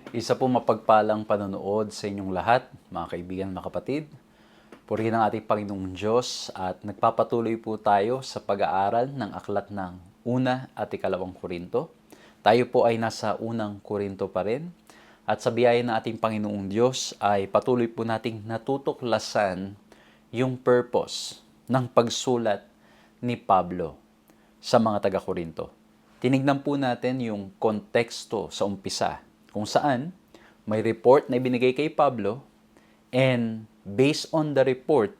Isa po mapagpalang panonood sa inyong lahat, mga kaibigan, mga kapatid. Purihin ang ating Panginoong Diyos at nagpapatuloy po tayo sa pag-aaral ng aklat ng Una at Ikalawang Korinto. Tayo po ay nasa Unang Korinto pa rin. At sa biyaya ng ating Panginoong Diyos ay patuloy po nating natutuklasan yung purpose ng pagsulat ni Pablo sa mga taga-Korinto. Tinignan po natin yung konteksto sa umpisa, kung saan may report na ibinigay kay Pablo, and based on the report,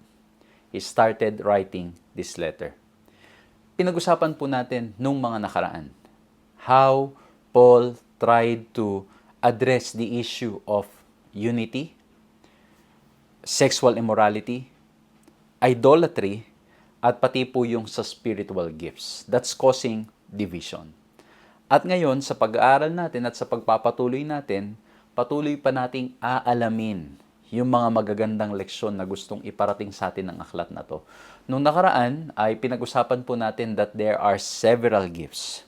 he started writing this letter. Pinag-usapan po natin nung mga nakaraan how Paul tried to address the issue of unity, sexual immorality, idolatry, at pati po yung sa spiritual gifts that's causing division. At ngayon, sa pag-aaral natin at sa pagpapatuloy natin, patuloy pa nating aalamin yung mga magagandang leksyon na gustong iparating sa atin ng aklat na to. Nung nakaraan ay pinag-usapan po natin that there are several gifts.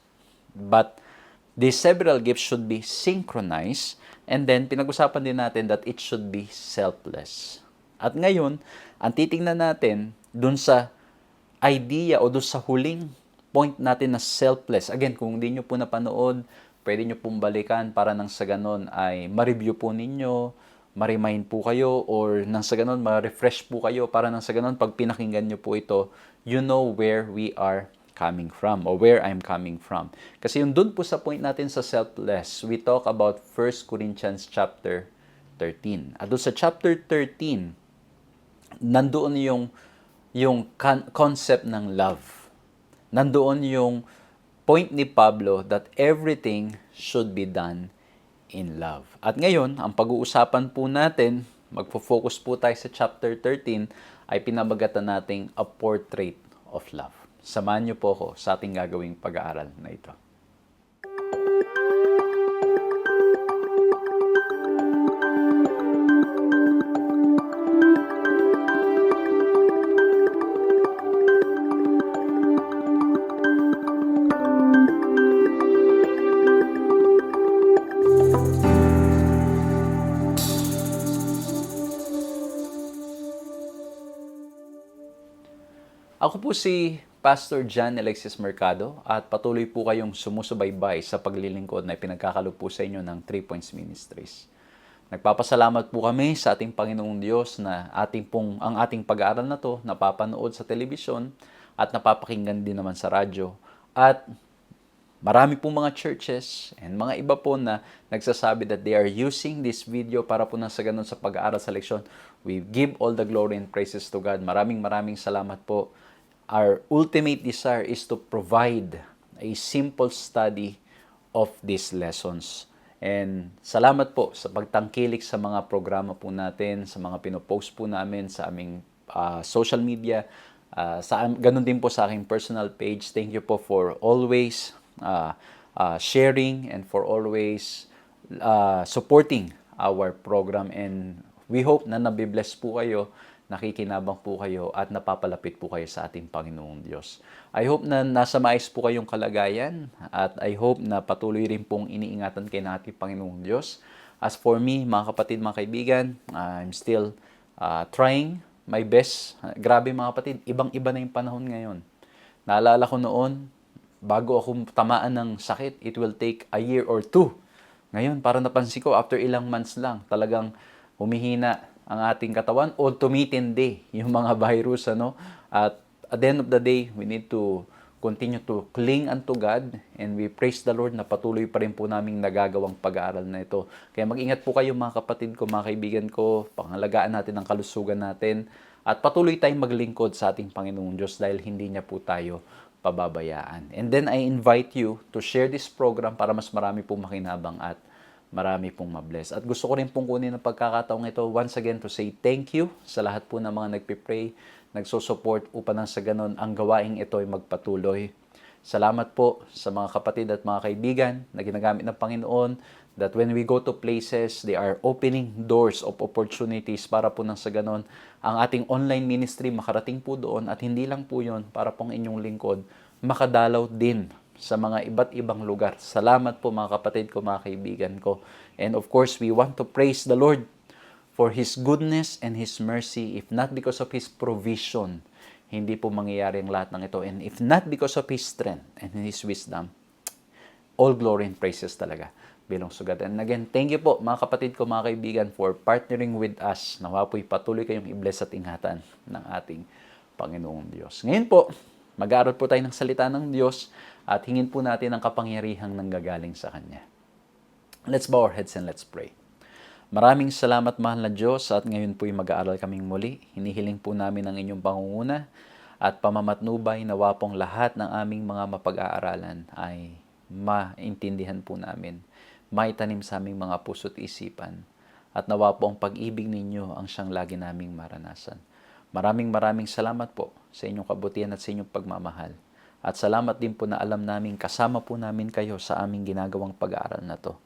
But these several gifts should be synchronized, and then pinag-usapan din natin that it should be selfless. At ngayon, ang titingnan natin dun sa idea o dun sa huling point natin na selfless. Again, kung hindi nyo po napanood, pwede nyo pong balikan para nang sa ganon ay ma-review po ninyo, ma-remind po kayo, or nang sa ganon ma-refresh po kayo para nang sa ganon pag pinakinggan nyo po ito, you know where we are coming from or where I'm coming from. Kasi yung dun po sa point natin sa selfless, we talk about 1 Corinthians chapter 13. At doon sa chapter 13, nandoon yung concept ng love. Nandoon yung point ni Pablo that everything should be done in love. At ngayon, ang pag-uusapan po natin, magfo-focus po tayo sa chapter 13, ay pinabagatan nating a portrait of love. Samahan niyo po ako sa ating gagawing pag-aaral na ito. Ako po si Pastor John Alexis Mercado at patuloy po kayong sumusubaybay sa paglilingkod na ipinagkakaloob po sa inyo ng 3 Points Ministries. Nagpapasalamat po kami sa ating Panginoong Diyos na ang ating pag-aaral na to napapanood sa telebisyon at napapakinggan din naman sa radyo. At marami pong mga churches and mga iba po na nagsasabi that they are using this video para po na sa ganun sa pag-aaral sa leksyon. We give all the glory and praises to God. Maraming salamat po. Our ultimate desire is to provide a simple study of these lessons. And salamat po sa pagtangkilik sa mga programa po natin, sa mga pinopost po namin sa aming social media, ganun din po sa aking personal page. Thank you po for always sharing and for always supporting our program. And we hope na nabibless po kayo, nakikinabang po kayo at napapalapit po kayo sa ating Panginoong Diyos. I hope na nasa maayos po kayong kalagayan at I hope na patuloy rin pong iniingatan kayo ng ating Panginoong Diyos. As for me, mga kapatid, mga kaibigan, I'm still trying my best. Grabe mga kapatid, ibang-iba na yung panahon ngayon. Naalala ko noon, bago ako tamaan ng sakit, it will take a year or two. Ngayon, parang napansin ko, after ilang months lang, talagang humihina ang ating katawan o tumitindi yung mga virus. At the end of the day, we need to continue to cling unto God and we praise the Lord na patuloy pa rin po naming nagagawang pag-aaral na ito. Kaya mag-ingat po kayo mga kapatid ko, mga kaibigan ko, pangalagaan natin ang kalusugan natin at patuloy tayong maglingkod sa ating Panginoong Diyos dahil hindi niya po tayo pababayaan. And then I invite you to share this program para mas marami pong makinabang at marami pong mabless. At gusto ko rin pong kunin ang pagkakataong ito once again to say thank you sa lahat po ng mga nagpipray, nagsusupport upang nang sa ganun ang gawaing ito ay magpatuloy. Salamat po sa mga kapatid at mga kaibigan na ginagamit ng Panginoon that when we go to places, they are opening doors of opportunities para po nang sa ganun ang ating online ministry makarating po doon at hindi lang po yun para pong inyong lingkod makadalaw din sa mga iba't ibang lugar. Salamat po mga kapatid ko, mga kaibigan ko. And of course, we want to praise the Lord for His goodness and His mercy. If not because of His provision, hindi po mangyayari ang lahat ng ito. And if not because of His strength and His wisdom, all glory and praises talaga belongs to God. And again, thank you po mga kapatid ko, mga kaibigan for partnering with us. Nawa po'y patuloy kayong i-bless at ingatan ng ating Panginoong Diyos. Ngayon po, mag-aaral po tayo ng salita ng Diyos at hingin po natin ang kapangyarihang nanggagaling sa Kanya. Let's bow our heads and let's pray. Maraming salamat mahal na Diyos at ngayon po'y mag-aaral kaming muli. Hinihiling po namin ang inyong pangunguna at pamamatnubay nawa pong lahat ng aming mga mapag-aaralan ay maintindihan po namin, maitanim sa aming mga puso't isipan at nawa po ang pag-ibig ninyo ang siyang lagi naming maranasan. Maraming salamat po sa inyong kabutihan at sa inyong pagmamahal. At salamat din po na alam namin kasama po namin kayo sa aming ginagawang pag-aaral na to.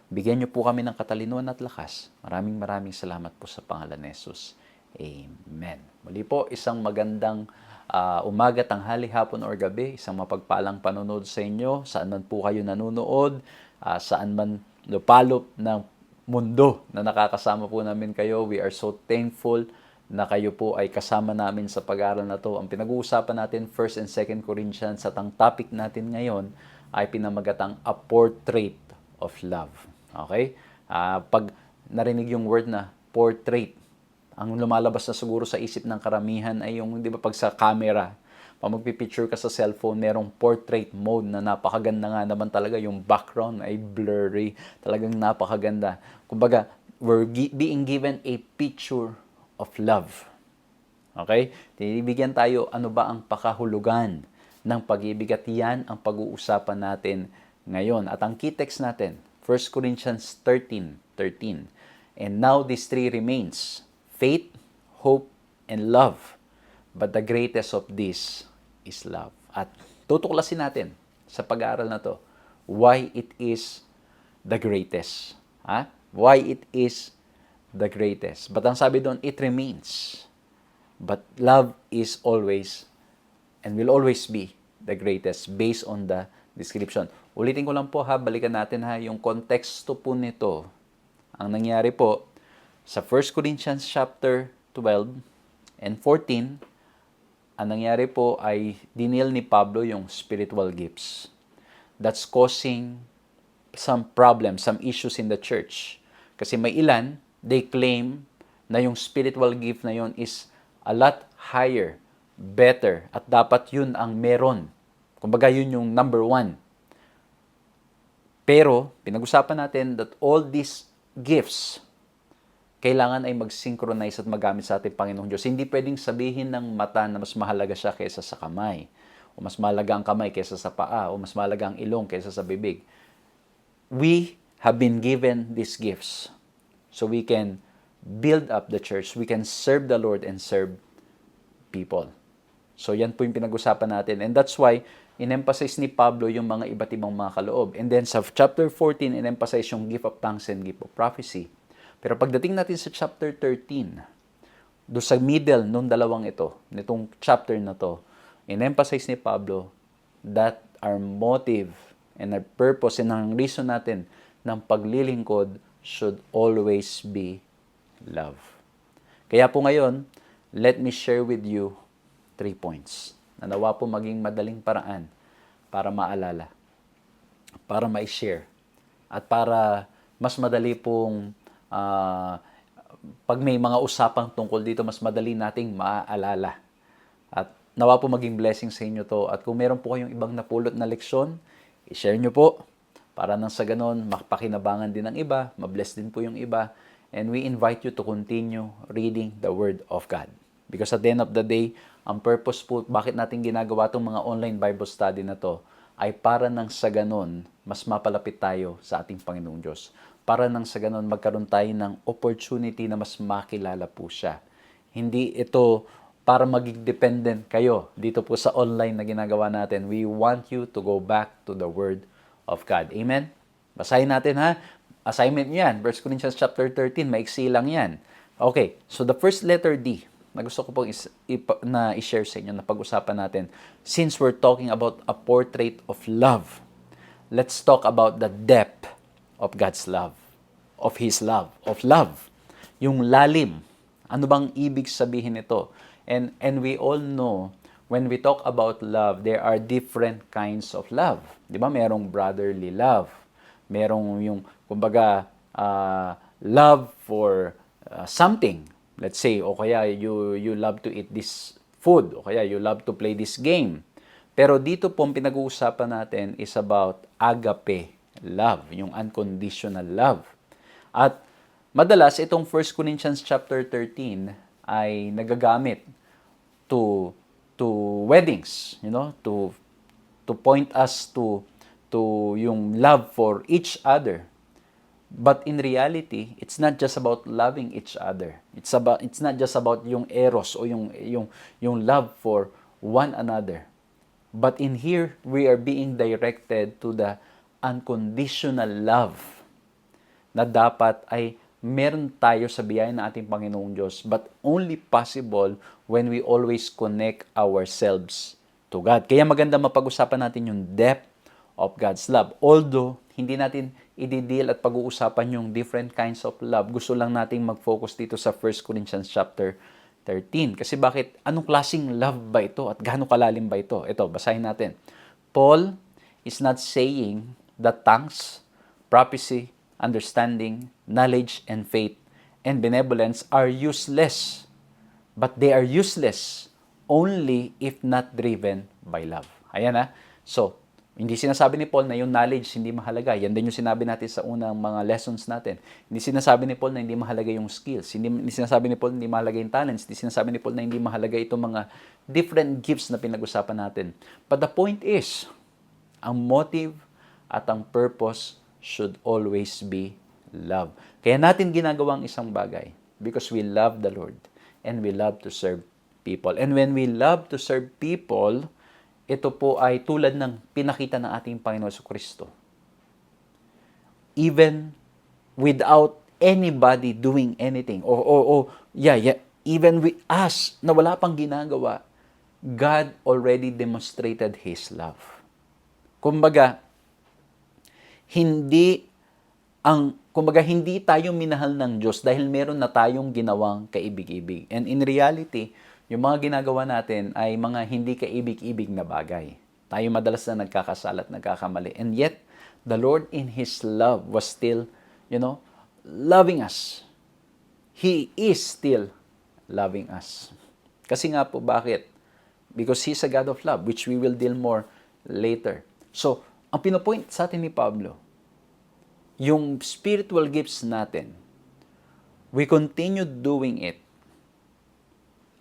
Bigyan niyo po kami ng katalinuhan at lakas. Maraming salamat po sa pangalan ni Jesus. Amen. Muli po, isang magandang umaga, tanghali, hapon or gabi. Isang mapagpalang panonood sa inyo. Saan man po kayo nanonood, saan man lupalop ng mundo na nakakasama po namin kayo. We are so thankful na kayo po ay kasama namin sa pag-aaral na to. Ang pinag-uusapan natin, 1 and 2 Corinthians, at ang topic natin ngayon ay pinamagatang A Portrait of Love. Okay? Pag narinig yung word na portrait, ang lumalabas na siguro sa isip ng karamihan ay yung, di ba, pag sa camera, pag magpipicture ka sa cellphone, merong portrait mode na napakaganda nga naman talaga. Yung background ay blurry. Talagang napakaganda. Kumbaga, we're being given a picture of love. Okay? Tinibigyan tayo, ano ba ang pakahulugan ng pag-ibig, at yan ang pag-uusapan natin ngayon. At ang key text natin, 1 Corinthians 13:13. And now these three remains, faith, hope, and love. But the greatest of these is love. At tutuklasin natin sa pag-aaral na to, why it is the greatest. Why it is the greatest. But ang sabi doon, it remains. But love is always and will always be the greatest based on the description. Ulitin ko lang po balikan natin yung konteksto po nito. Ang nangyari po sa 1 Corinthians chapter 12 and 14, ang nangyari po ay dinil ni Pablo yung spiritual gifts. That's causing some problems, some issues in the church. Kasi may ilan, they claim na yung spiritual gift na yun is a lot higher, better, at dapat yun ang meron. Kumbaga yun yung number one. Pero, pinag-usapan natin that all these gifts, kailangan ay mag-synchronize at magamit sa ating Panginoong Diyos. Hindi pwedeng sabihin ng mata na mas mahalaga siya kaysa sa kamay, o mas mahalaga ang kamay kaysa sa paa, o mas mahalaga ang ilong kaysa sa bibig. We have been given these gifts so we can build up the church, we can serve the Lord and serve people. So yan po yung pinag-usapan natin. And that's why, in-emphasize ni Pablo yung mga iba't ibang mga kaloob. And then sa chapter 14, in-emphasize yung gift of tongues and gift of prophecy. Pero pagdating natin sa chapter 13, do sa middle nung dalawang ito, nitong chapter na to, in-emphasize ni Pablo that our motive and our purpose and ang reason natin ng paglilingkod should always be love. Kaya po ngayon, let me share with you 3 points na nawa po maging madaling paraan para maalala, para ma-share, at para mas madali pong pag may mga usapang tungkol dito, mas madali nating maaalala. At nawa po maging blessing sa inyo to. At kung meron po kayong ibang napulot na leksyon, i-share nyo po para nang sa ganon, makapakinabangan din ng iba, mabless din po yung iba. And we invite you to continue reading the Word of God. Because at the end of the day, ang purpose po, bakit natin ginagawa itong mga online Bible study na to, ay para nang sa ganon, mas mapalapit tayo sa ating Panginoong Diyos. Para nang sa ganon, magkaroon tayo ng opportunity na mas makilala po siya. Hindi ito para maging dependent kayo dito po sa online na ginagawa natin. We want you to go back to the Word of God. Amen? Basahin natin ha. Assignment nyo yan. 1 Corinthians chapter 13, maiksi lang yan. Okay, so the first letter D, na gusto ko pong na i-share sa inyo, na pag-usapan natin. Since we're talking about a portrait of love, let's talk about the depth of God's love, of His love, of love. Yung lalim. Ano bang ibig sabihin nito? And we all know, when we talk about love, there are different kinds of love. Di ba? Merong brotherly love. Merong yung, kumbaga, love for something. Let's say, o kaya you love to eat this food, o kaya you love to play this game. Pero dito po, pinag-uusapan natin is about agape love, yung unconditional love. At madalas, itong 1 Corinthians chapter 13 ay nagagamit to weddings, to point us to yung love for each other. But in reality, it's not just about loving each other. It's not just about yung eros o yung love for one another. But in here, we are being directed to the unconditional love na dapat ay meron tayo sa biyaya ng ating Panginoong Diyos, but only possible when we always connect ourselves to God. Kaya maganda mapag-usapan natin yung depth of God's love. Although, hindi natin i-deal at pag-uusapan yung different kinds of love, gusto lang nating mag-focus dito sa 1 Corinthians chapter 13. Kasi bakit? Anong klaseng love ba ito? At gaano kalalim ba ito? Ito, basahin natin. Paul is not saying that tongues, prophecy, understanding, knowledge, and faith, and benevolence are useless. But they are useless only if not driven by love. Ayan ha. So, hindi sinasabi ni Paul na yung knowledge hindi mahalaga. Yan din yung sinabi natin sa unang mga lessons natin. Hindi sinasabi ni Paul na hindi mahalaga yung skills. Hindi sinasabi ni Paul na hindi mahalaga yung talents. Hindi sinasabi ni Paul na hindi mahalaga itong mga different gifts na pinag-usapan natin. But the point is, ang motive at ang purpose should always be love. Kaya natin ginagawang isang bagay because we love the Lord and we love to serve people. And when we love to serve people, ito po ay tulad ng pinakita ng ating Panginoon Jesucristo. Even without anybody doing anything, even with us na wala pang ginagawa, God already demonstrated His love. Kumbaga, hindi tayo minahal ng Diyos dahil meron na tayong ginawang kaibig-ibig. And in reality, yung mga ginagawa natin ay mga hindi kaibig-ibig na bagay. Tayo madalas na nagkakasala at nagkakamali. And yet, the Lord in His love was still, loving us. He is still loving us. Kasi nga po, bakit? Because He's a God of love, which we will deal more later. So, ang pinopoint sa atin ni Pablo, yung spiritual gifts natin, we continue doing it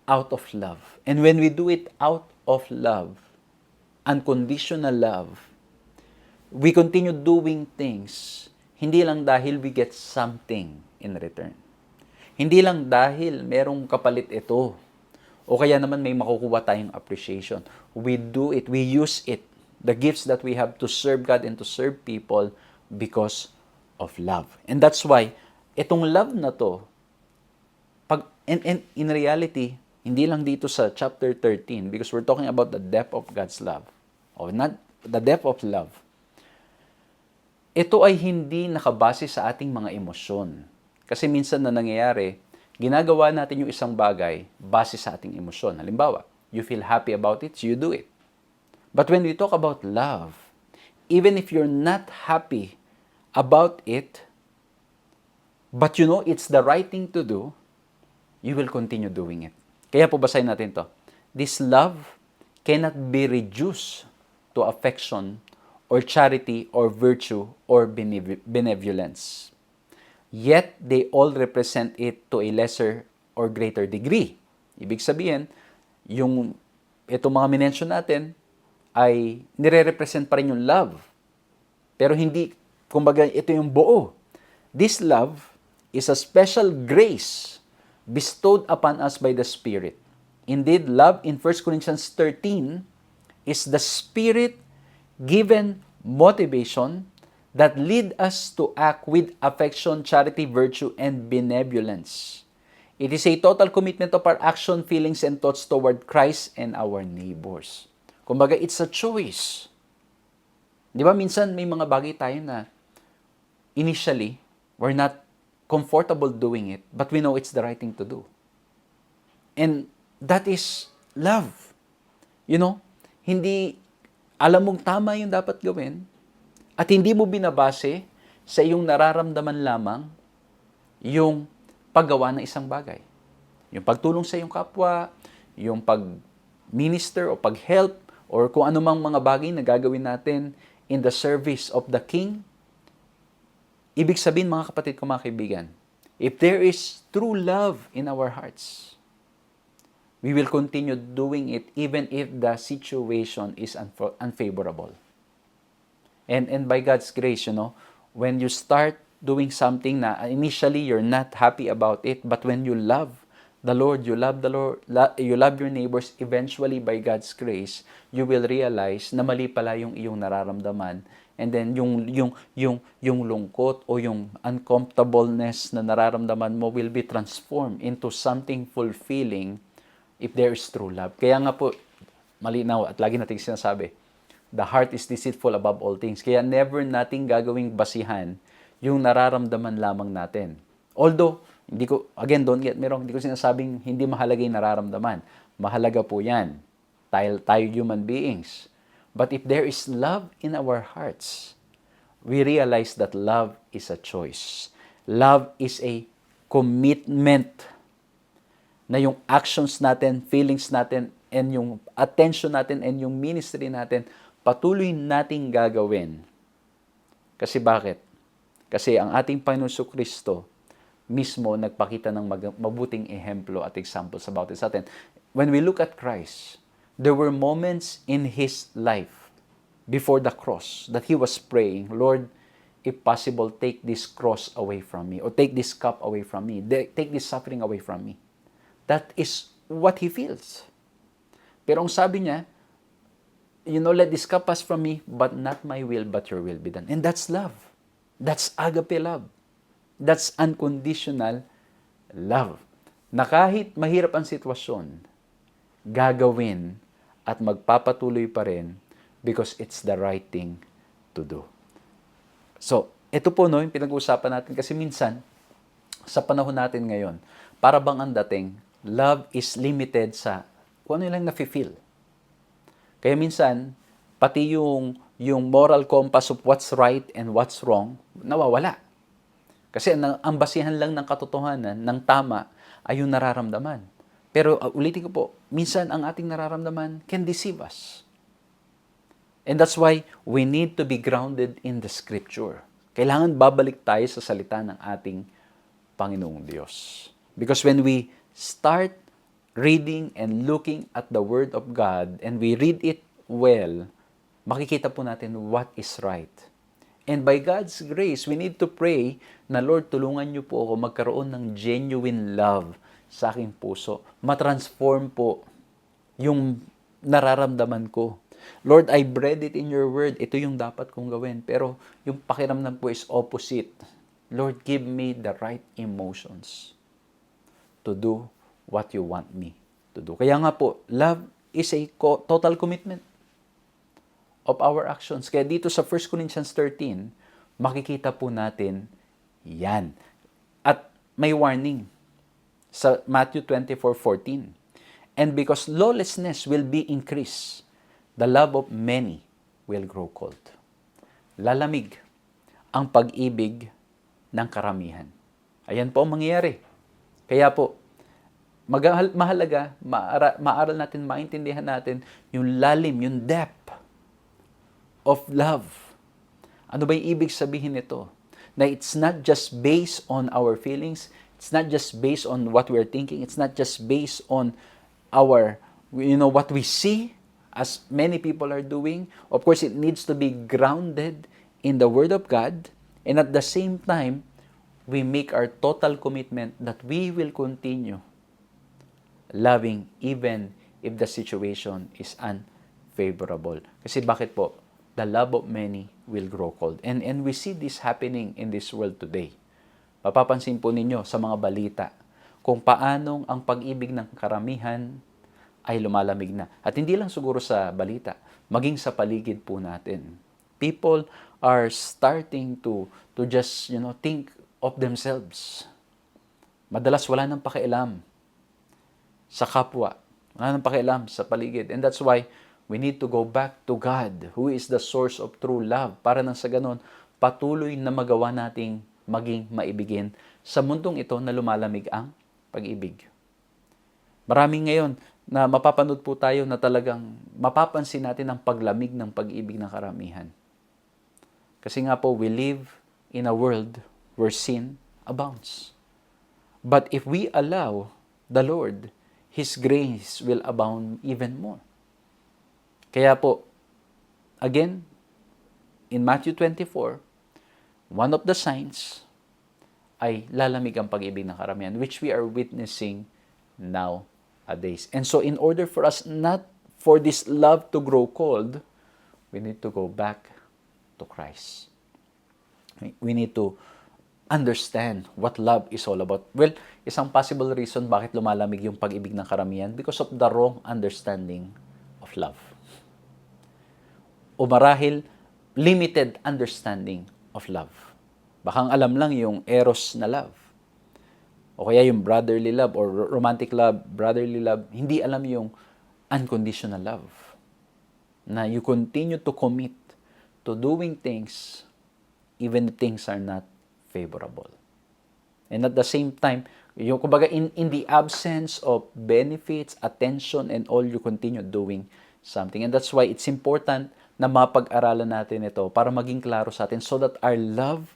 out of love. And when we do it out of love, unconditional love, we continue doing things, hindi lang dahil we get something in return. Hindi lang dahil merong kapalit ito, o kaya naman may makukuha tayong appreciation. We do it, we use it, the gifts that we have to serve God and to serve people because of love. And that's why, itong love na to, and in reality, hindi lang dito sa chapter 13, because we're talking about the depth of God's love. Or not the depth of love. Ito ay hindi nakabase sa ating mga emosyon. Kasi minsan na nangyayari, ginagawa natin yung isang bagay base sa ating emosyon. Halimbawa, you feel happy about it, so you do it. But when we talk about love, even if you're not happy about it, but you know it's the right thing to do, you will continue doing it. Kaya po basahin natin to. This love cannot be reduced to affection or charity or virtue or benevolence. Yet, they all represent it to a lesser or greater degree. Ibig sabihin, itong mga minention natin ay nire-represent pa rin yung love. Pero hindi, kumbaga, ito yung buo. This love is a special grace bestowed upon us by the Spirit. Indeed, love in 1 Corinthians 13 is the Spirit-given motivation that lead us to act with affection, charity, virtue, and benevolence. It is a total commitment of our action, feelings, and thoughts toward Christ and our neighbors. Kumbaga, it's a choice. Di ba, minsan may mga bagay tayo na initially, we're not comfortable doing it, but we know it's the right thing to do. And that is love. Hindi alam mong tama yung dapat gawin at hindi mo binabase sa iyong nararamdaman lamang yung paggawa ng isang bagay. Yung pagtulong sa iyong kapwa, yung pag-minister o pag-help or kung anumang mga bagay na gagawin natin in the service of the King. Ibig sabihin, mga kapatid ko, mga kaibigan, if there is true love in our hearts, we will continue doing it even if the situation is unfavorable. And by God's grace, when you start doing something na initially you're not happy about it, but when you love the Lord, you love your neighbors, eventually by God's grace, you will realize na mali pala yung iyong nararamdaman. And then yung lungkot o yung uncomfortableness na nararamdaman mo will be transformed into something fulfilling if there is true love. Kaya nga po, malinaw at lagi natin sinasabi, the heart is deceitful above all things. Kaya never nating gagawing basihan yung nararamdaman lamang natin. Although, hindi ko sinasabing hindi mahalaga yung nararamdaman. Mahalaga po yan. Tayo human beings. But if there is love in our hearts, we realize that love is a choice. Love is a commitment na yung actions natin, feelings natin, and yung attention natin, and yung ministry natin, patuloy nating gagawin. Kasi bakit? Kasi ang ating Panginoon Kristo mismo nagpakita ng mabuting ehemplo at examples about it sa atin. When we look at Christ, there were moments in His life before the cross that He was praying, Lord, if possible, take this cross away from me, or take this cup away from me, take this suffering away from me. That is what He feels. Pero ang sabi niya, let this cup pass from me, but not my will, but your will be done. And that's love. That's agape love. That's unconditional love. Na kahit mahirap ang sitwasyon, gagawin at magpapatuloy pa rin because it's the right thing to do. So, ito po yung pinag-uusapan natin kasi minsan, sa panahon natin ngayon, para bang ang dating, love is limited sa kung ano lang nafe-feel. Kaya minsan, pati yung moral compass of what's right and what's wrong, nawawala. Kasi ang basihan lang ng katotohanan, ng tama, ay yung nararamdaman. Pero ulitin ko po, minsan ang ating nararamdaman can deceive us. And that's why we need to be grounded in the Scripture. Kailangan babalik tayo sa salita ng ating Panginoong Diyos. Because when we start reading and looking at the Word of God and we read it well, makikita po natin what is right. And by God's grace, we need to pray na, Lord, tulungan niyo po ako magkaroon ng genuine love sa aking puso. Matransform po yung nararamdaman ko. Lord, I read it in your word. Ito yung dapat kong gawin. Pero yung pakiramdam ko is opposite. Lord, give me the right emotions to do what you want me to do. Kaya nga po, love is a total commitment of our actions. Kaya dito sa 1 Corinthians 13, makikita po natin yan. At may warning sa Matthew 24:14. And because lawlessness will be increased, the love of many will grow cold. Lalamig ang pag-ibig ng karamihan. Ayan po ang mangyayari. Kaya po, mahalaga, maaral natin, maintindihan natin yung lalim, yung depth of love. Ano ba yung ibig sabihin nito? Na it's not just based on our feelings, it's not just based on what we're thinking, it's not just based on our, what we see, as many people are doing. Of course, it needs to be grounded in the Word of God, and at the same time, we make our total commitment that we will continue loving even if the situation is unfavorable. Kasi bakit po? The love of many will grow cold. And we see this happening in this world today. Mapapansin po ninyo sa mga balita kung paanong ang pag-ibig ng karamihan ay lumalamig na. At hindi lang siguro sa balita, maging sa paligid po natin. People are starting to just, think of themselves. Madalas wala nang pakialam sa kapwa. Wala nang pakialam sa paligid. And that's why we need to go back to God, who is the source of true love, para nang sa ganon, patuloy na magawa nating maging maibigin sa mundong ito na lumalamig ang pag-ibig. Maraming ngayon na mapapanood po tayo na talagang mapapansin natin ang paglamig ng pag-ibig ng karamihan. Kasi nga po, we live in a world where sin abounds. But if we allow the Lord, His grace will abound even more. Kaya po, again, in Matthew 24, one of the signs ay lalamig ang pag-ibig ng karamihan, which we are witnessing nowadays. And so in order for us not for this love to grow cold, we need to go back to Christ. We need to understand what love is all about. Well, isang possible reason bakit lumalamig yung pag-ibig ng karamihan, because of the wrong understanding of love. O marahil, limited understanding of love. Baka alam lang yung eros na love. O kaya yung brotherly love or romantic love, brotherly love, hindi alam yung unconditional love. Na you continue to commit to doing things even if things are not favorable. And at the same time, yung kumbaga in the absence of benefits, attention, and all, you continue doing something. And that's why it's important na mapag-aralan natin ito para maging klaro sa atin so that our love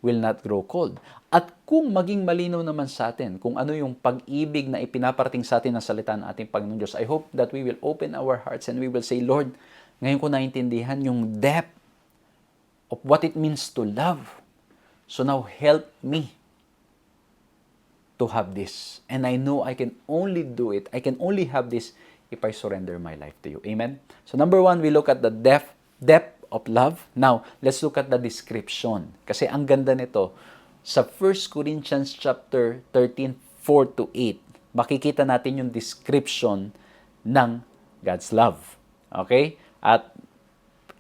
will not grow cold. At kung maging malinaw naman sa atin kung ano yung pag-ibig na ipinaparating sa atin ng salita ng ating Panginoon Diyos, I hope that we will open our hearts and we will say, Lord, ngayon ko naintindihan yung depth of what it means to love. So now help me to have this. And I know I can only do it. I can only have this if I surrender my life to you. Amen? So number 1, we look at the depth of love. Now, let's look at the description. Kasi ang ganda nito, sa 1 Corinthians chapter 13, 4 to 8, makikita natin yung description ng God's love. Okay? At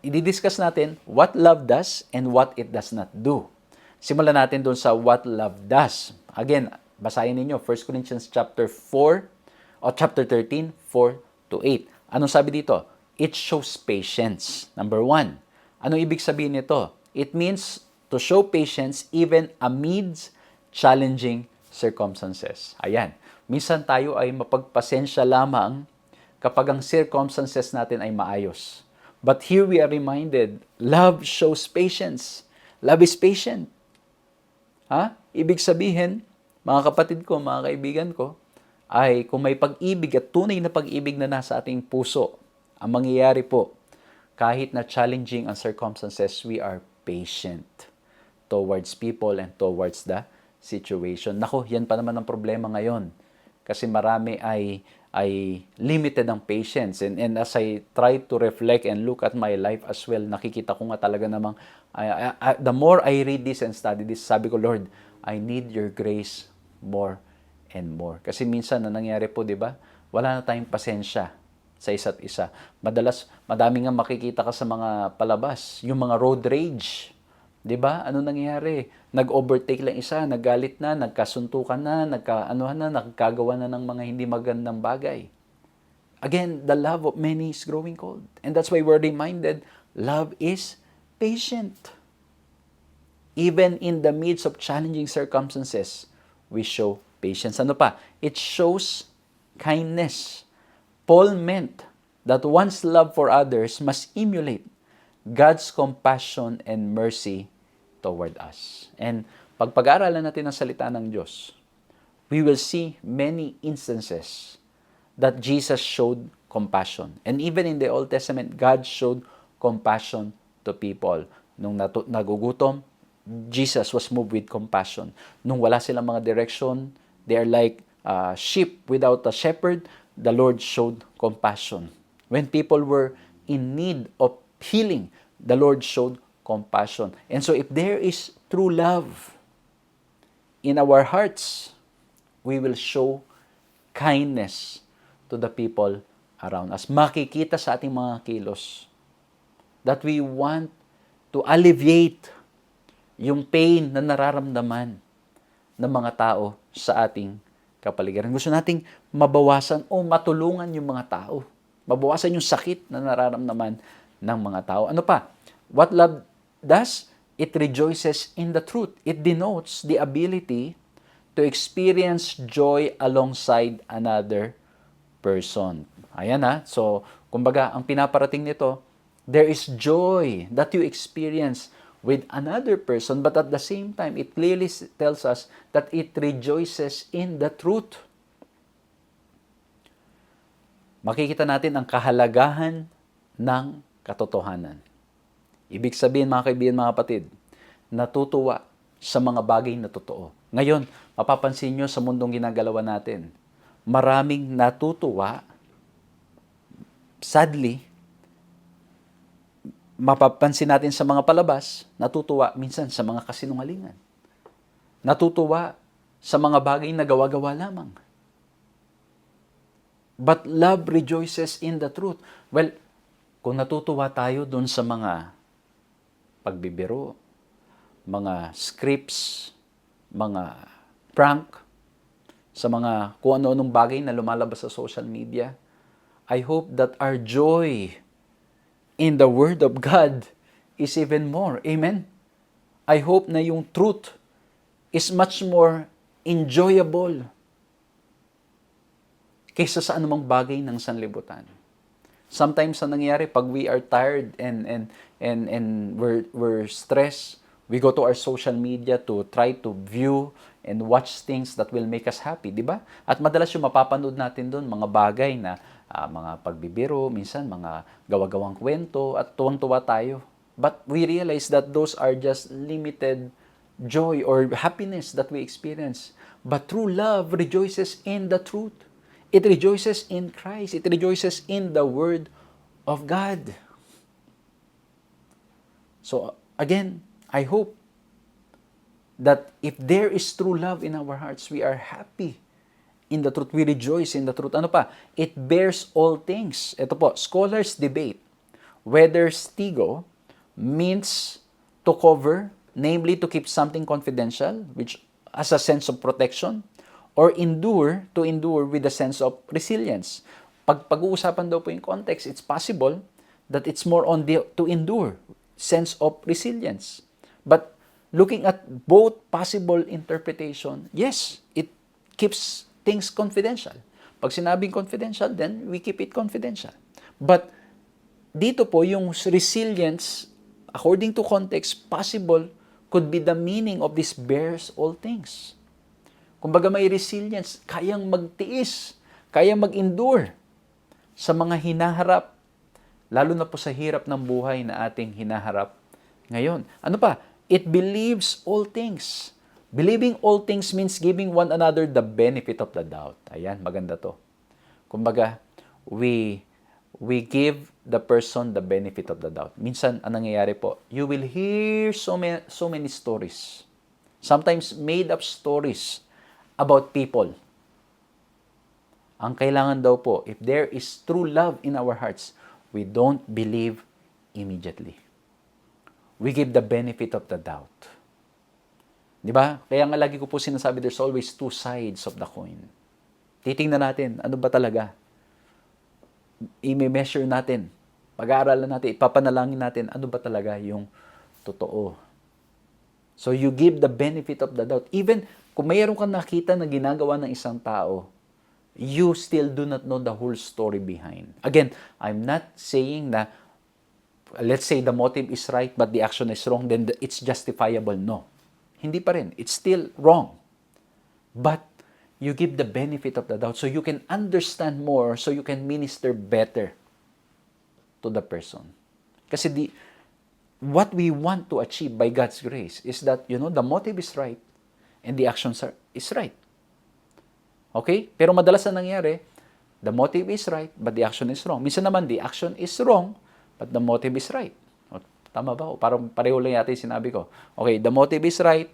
i-discuss natin what love does and what it does not do. Simulan natin doon sa what love does. Again, Basahin ninyo, 1 Corinthians chapter 4 o chapter 13, 4 to 8. Anong sabi dito? It shows patience. Number 1. Anong ibig sabihin nito? It means to show patience even amidst challenging circumstances. Ayan. Minsan tayo ay mapagpasensya lamang kapag ang circumstances natin ay maayos. But here we are reminded, love shows patience. Love is patient. Ibig sabihin, mga kapatid ko, mga kaibigan ko, ay kung may pag-ibig at tunay na pag-ibig na nasa ating puso, ang mangyayari po, kahit na challenging ang circumstances, we are patient towards people and towards the situation. Nako, yan pa naman ang problema ngayon. Kasi marami ay limited ang patience. And as I try to reflect and look at my life as well, nakikita ko nga talaga namang, the more I read this and study this, sabi ko, Lord, I need your grace more and more. Kasi minsan na nangyari po, di ba? Wala na tayong pasensya sa isa't isa. Madami nga makikita ka sa mga palabas, yung mga road rage. 'Di ba? Ano nangyayari? Nag-overtake lang isa, naggalit na, nagkasuntukan na, nagkagawa na ng mga hindi magandang bagay. Again, the love of many is growing cold. And that's why we're reminded, love is patient. Even in the midst of challenging circumstances, we show patience. Ano pa? It shows kindness. Paul meant that one's love for others must emulate God's compassion and mercy toward us. And pag pag-aaralan natin ang salita ng Diyos, we will see many instances that Jesus showed compassion. And even in the Old Testament, God showed compassion to people. Nung nagugutom, Jesus was moved with compassion. Nung wala silang mga direction, they are like sheep without a shepherd, the Lord showed compassion. When people were in need of healing, the Lord showed compassion. And so if there is true love in our hearts, we will show kindness to the people around us. Makikita sa ating mga kilos that we want to alleviate yung pain na nararamdaman ng mga tao sa ating kapaligiran. Gusto nating mabawasan o matulungan yung mga tao. Mabawasan yung sakit na nararamdaman ng mga tao. Ano pa? What love does? It rejoices in the truth. It denotes the ability to experience joy alongside another person. Ayan So, kumbaga, ang pinaparating nito, there is joy that you experience with another person, but at the same time, it clearly tells us that it rejoices in the truth. Makikita natin ang kahalagahan ng katotohanan. Ibig sabihin, mga kaibigan, mga kapatid, natutuwa sa mga bagay na totoo. Ngayon, mapapansin nyo sa mundong ginagalawan natin, maraming natutuwa, sadly, mapapansin natin sa mga palabas, natutuwa minsan sa mga kasinungalingan. Natutuwa sa mga bagay na gawa-gawa lamang. But love rejoices in the truth. Well, kung natutuwa tayo dun sa mga pagbibiro, mga scripts, mga prank, sa mga kung ano-anong bagay na lumalabas sa social media, I hope that our joy in the Word of God is even more. Amen? I hope na yung truth is much more enjoyable kaysa sa anumang bagay ng sanlibutan. Sometimes ang nangyayari pag we are tired and we're stressed, we go to our social media to try to view and watch things that will make us happy, di ba? At madalas yung mapapanood natin doon mga bagay na mga pagbibiro, minsan mga gawa-gawang kwento at tuwang-tuwa tayo. But we realize that those are just limited joy or happiness that we experience. But true love rejoices in the truth. It rejoices in Christ. It rejoices in the Word of God. So, again, I hope that if there is true love in our hearts, we are happy in the truth. We rejoice in the truth. Ano pa? It bears all things. Ito po, scholars debate whether stigo means to cover, namely to keep something confidential, which has a sense of protection, or to endure with a sense of resilience. Pag-uusapan daw po yung context, it's possible that it's more on the to endure, sense of resilience. But looking at both possible interpretation, yes, it keeps things confidential. Pag sinabing confidential, then we keep it confidential. But dito po, yung resilience, according to context, possible could be the meaning of this bears all things. Kumbaga may resilience, kayang magtiis, kayang mag-endure sa mga hinaharap, lalo na po sa hirap ng buhay na ating hinaharap ngayon. Ano pa? It believes all things. Believing all things means giving one another the benefit of the doubt. Ayan, maganda to. Kumbaga, we give the person the benefit of the doubt. Minsan, ang nangyayari po, you will hear so many stories. Sometimes made-up stories about people. Ang kailangan daw po, if there is true love in our hearts, we don't believe immediately. We give the benefit of the doubt. Di ba? Kaya nga lagi ko po sinasabi, there's always two sides of the coin. Titingnan natin, ano ba talaga? I-measure natin, pag-aaralan natin, ipapanalangin natin, ano ba talaga yung totoo. So you give the benefit of the doubt. Even kung mayroon kang nakita na ginagawa ng isang tao, you still do not know the whole story behind. Again, I'm not saying na, let's say the motive is right but the action is wrong, then it's justifiable. No. Hindi pa rin. It's still wrong. But you give the benefit of the doubt so you can understand more, so you can minister better to the person. Kasi what we want to achieve by God's grace is that, the motive is right and the actions is right. Okay? Pero madalas na nangyari, the motive is right but the action is wrong. Minsan naman, the action is wrong but the motive is right. Tama ba? Parang pareho lang yata yung sinabi ko. Okay, the motive is right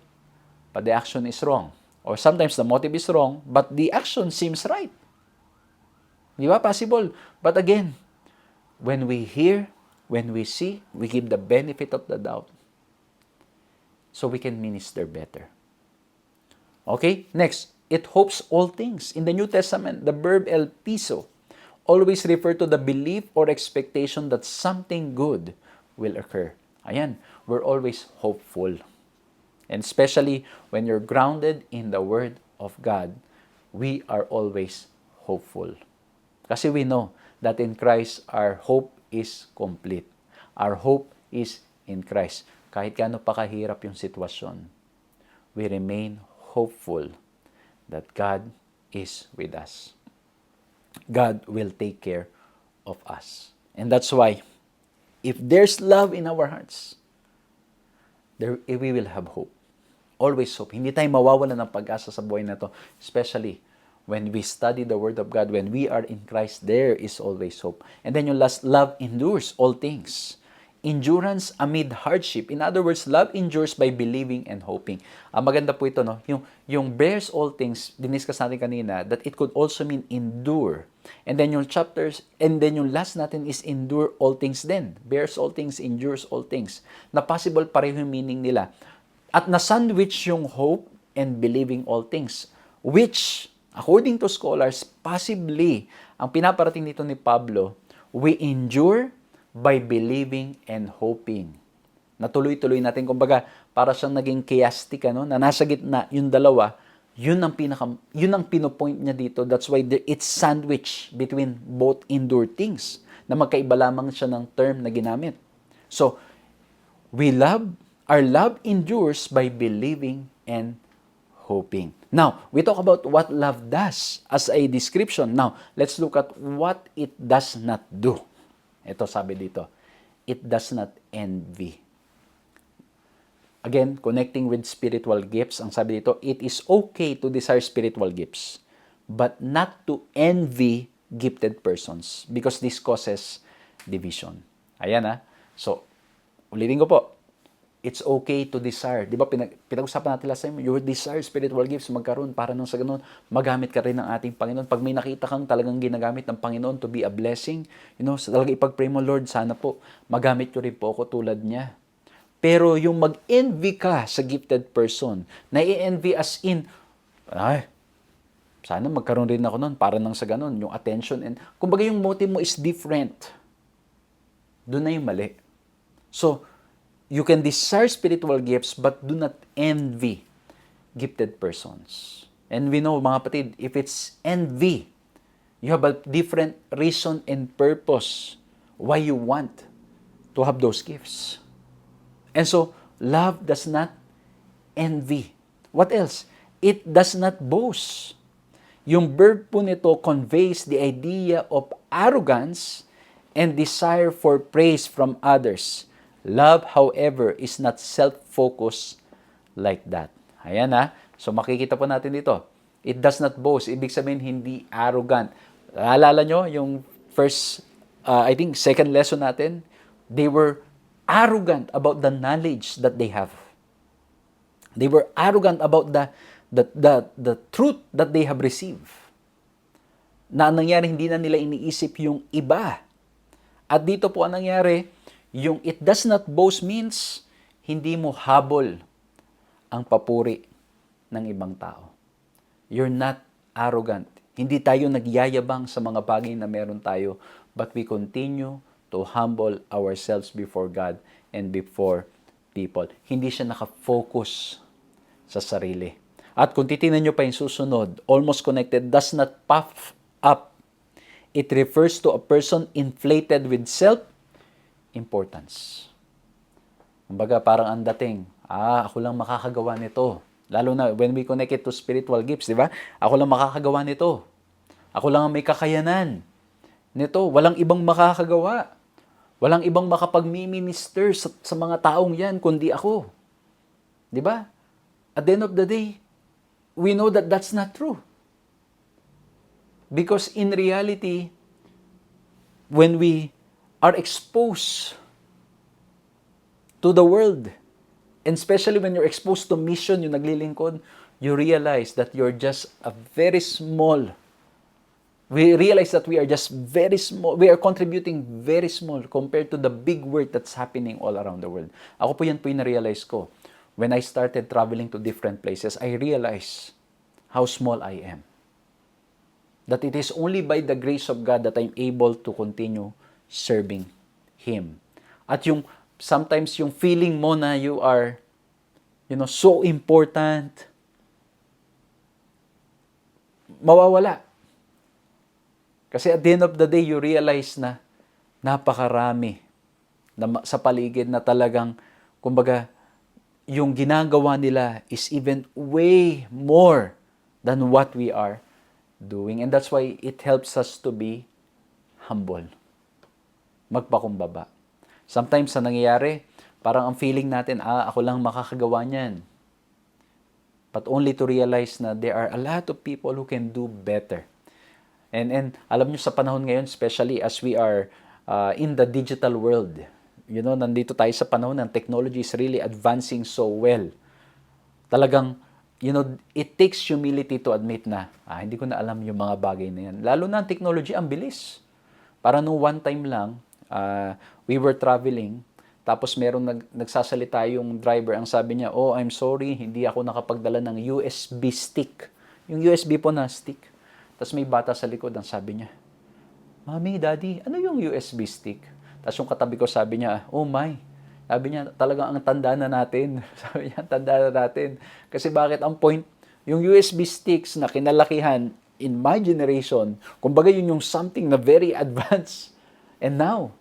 but the action is wrong. Or sometimes the motive is wrong, but the action seems right. Di ba? Possible. But again, when we hear, when we see, we give the benefit of the doubt so we can minister better. Okay? Next, it hopes all things. In the New Testament, the verb elpiso always refer to the belief or expectation that something good will occur. Ayan, we're always hopeful. And especially when you're grounded in the Word of God, we are always hopeful. Kasi we know that in Christ, our hope is complete. Our hope is in Christ. Kahit gaano pa kahirap yung sitwasyon, we remain hopeful that God is with us. God will take care of us. And that's why, if there's love in our hearts, we will have hope. Always hope. Hindi tayo mawawalan ng pag-asa sa buhay na to. Especially when we study the Word of God, when we are in Christ, there is always hope. And then yung last, love endures all things. Endurance amid hardship. In other words, love endures by believing and hoping. Maganda po ito, no? Yung bears all things, diniscuss natin kanina, that it could also mean endure. And then yung last natin is endure all things then. Bears all things, endures all things. Na possible pareho yung meaning nila. At na-sandwich yung hope and believing all things. Which, according to scholars, possibly, ang pinaparating nito ni Pablo, we endure by believing and hoping. Natuloy-tuloy natin, kumbaga, para siyang naging chiastic, na nasa gitna, yung dalawa, yun ang pinopoint niya dito. That's why it's sandwich between both endure things, na magkaiba lamang siya ng term na ginamit. So, our love endures by believing and hoping. Now, we talk about what love does as a description. Now, let's look at what it does not do. Ito sabi dito, it does not envy. Again, connecting with spiritual gifts, ang sabi dito, it is okay to desire spiritual gifts, but not to envy gifted persons because this causes division. Ayan So, ulitin ko po, it's okay to desire. Di ba, pinag-usapan natin last time, you desire spiritual gifts, magkaroon para nang sa ganun, magamit ka rin ng ating Panginoon. Pag may nakita kang talagang ginagamit ng Panginoon to be a blessing, talaga ipag-pray mo, Lord, sana po, magamit ko rin po ako tulad niya. Pero yung mag-envy ka sa gifted person, na i-envy as in, Sana magkaroon rin ako nun para nang sa ganun, yung attention and kumbaga yung motive mo is different. Doon na yung mali. So, you can desire spiritual gifts but do not envy gifted persons. And we know, mga kapatid, if it's envy, you have a different reason and purpose why you want to have those gifts. And so, love does not envy. What else? It does not boast. Yung verb po nito conveys the idea of arrogance and desire for praise from others. Love, however, is not self-focused like that. Ayan ha. So makikita po natin dito. It does not boast. Ibig sabihin, hindi arrogant. Alala nyo yung first, I think, second lesson natin? They were arrogant about the knowledge that they have. They were arrogant about the truth that they have received. Na ang nangyari, hindi na nila iniisip yung iba. At dito po ang nangyari, yung it does not boast means hindi mo habol ang papuri ng ibang tao. You're not arrogant. Hindi tayo nagyayabang sa mga bagay na meron tayo, but we continue to humble ourselves before God and before people. Hindi siya nakafocus sa sarili. At kung titingnan nyo pa yung susunod, almost connected, does not puff up. It refers to a person inflated with self-importance. Kumbaga, parang ang dating, ako lang makakagawa nito. Lalo na when we connect it to spiritual gifts, di ba? Ako lang makakagawa nito. Ako lang ang may kakayanan nito. Walang ibang makakagawa. Walang ibang makapag-minister sa mga taong yan, kundi ako. Di ba? At the end of the day, we know that that's not true. Because in reality, when we are exposed to the world, and especially when you're exposed to mission, yung naglilingkod, you realize that you're just a very small. We realize that we are just very small. We are contributing very small compared to the big work that's happening all around the world. Ako po yan po yung na-realize ko. When I started traveling to different places, I realized how small I am. That it is only by the grace of God that I'm able to continue serving Him. At yung sometimes yung feeling mo na you are, so important, mawawala. Kasi at the end of the day, you realize na napakarami na sa paligid na talagang, kumbaga, yung ginagawa nila is even way more than what we are doing. And that's why it helps us to be humble. Magpakumbaba. Sometimes sa nangyayari, parang ang feeling natin, ako lang makakagawa niyan. But only to realize na there are a lot of people who can do better. And alam nyo sa panahon ngayon, especially as we are in the digital world, nandito tayo sa panahon ng technology is really advancing so well. Talagang, it takes humility to admit na, hindi ko na alam yung mga bagay na yan. Lalo na ang technology, ang bilis. Para nung one time lang, we were traveling, tapos merong nagsasalita yung driver, ang sabi niya, I'm sorry, hindi ako nakapagdala ng USB stick. Yung USB po na stick. Tapos may bata sa likod, ang sabi niya, Mami, Daddy, ano yung USB stick? Tapos yung katabi ko sabi niya, oh my. Sabi niya, talagang ang tanda na natin. Sabi niya, tanda na natin. Kasi bakit ang point, yung USB sticks na kinalakihan in my generation, kumbaga yun yung something na very advanced. And now,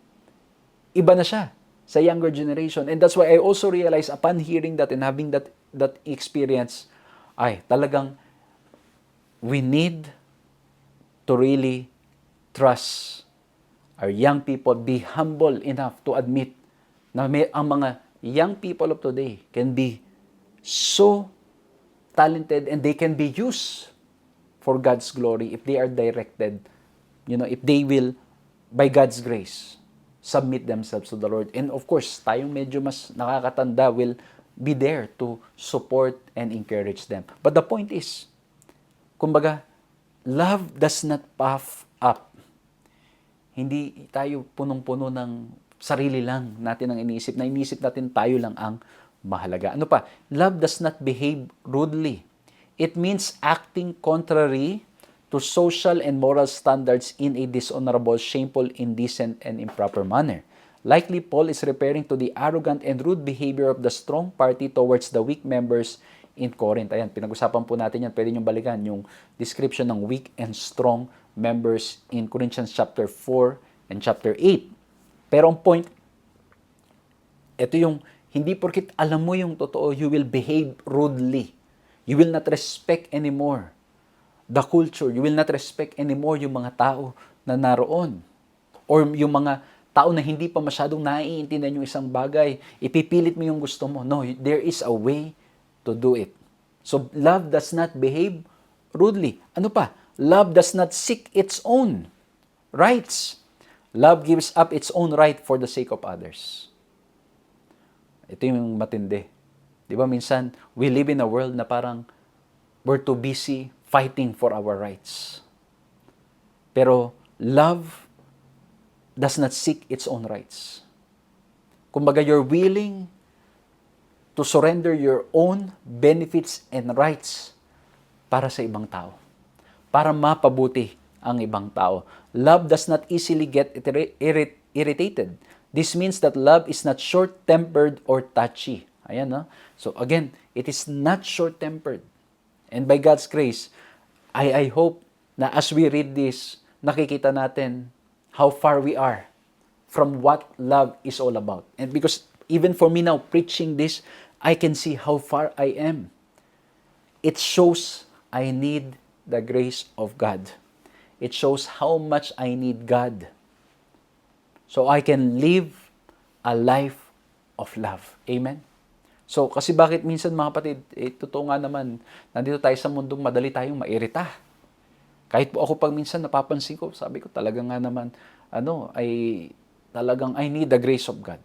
iba na siya sa younger generation. And that's why I also realized upon hearing that and having that experience, talagang we need to really trust our young people, be humble enough to admit na ang mga young people of today can be so talented and they can be used for God's glory if they are directed, if they will, by God's grace, submit themselves to the Lord. And of course, tayong medyo mas nakakatanda will be there to support and encourage them. But the point is, kumbaga, love does not puff up. Hindi tayo punong-puno ng sarili lang natin ang iniisip. Na iniisip natin tayo lang ang mahalaga. Ano pa? Love does not behave rudely. It means acting contrary to social and moral standards in a dishonorable, shameful, indecent, and improper manner. Likely, Paul is referring to the arrogant and rude behavior of the strong party towards the weak members in Corinth. Ayan, pinag-usapan po natin yan. Pwede nyo balikan yung description ng weak and strong members in Corinthians chapter 4 and chapter 8. Pero ang point, ito yung, hindi porkit alam mo yung totoo, you will behave rudely. You will not respect anymore the culture. You will not respect anymore yung mga tao na naroon. Or yung mga tao na hindi pa masyadong naiintindihan yung isang bagay. Ipipilit mo yung gusto mo. No, there is a way to do it. So, love does not behave rudely. Ano pa? Love does not seek its own rights. Love gives up its own right for the sake of others. Ito yung matindi. Di ba minsan, we live in a world na parang we're too busy fighting for our rights. Pero love does not seek its own rights. Kumbaga, you're willing to surrender your own benefits and rights para sa ibang tao. Para mapabuti ang ibang tao. Love does not easily get irritated. This means that love is not short-tempered or touchy. Ayan, no? So again, it is not short-tempered. And by God's grace, I hope na as we read this, nakikita natin how far we are from what love is all about. And because even for me now, preaching this, I can see how far I am. It shows I need the grace of God. It shows how much I need God. So I can live a life of love. Amen? So, kasi bakit minsan mga kapatid, totoo nga naman, nandito tayo sa mundong madali tayong mairita. Kahit po ako pag minsan napapansin ko, sabi ko talaga nga naman, talagang I need the grace of God.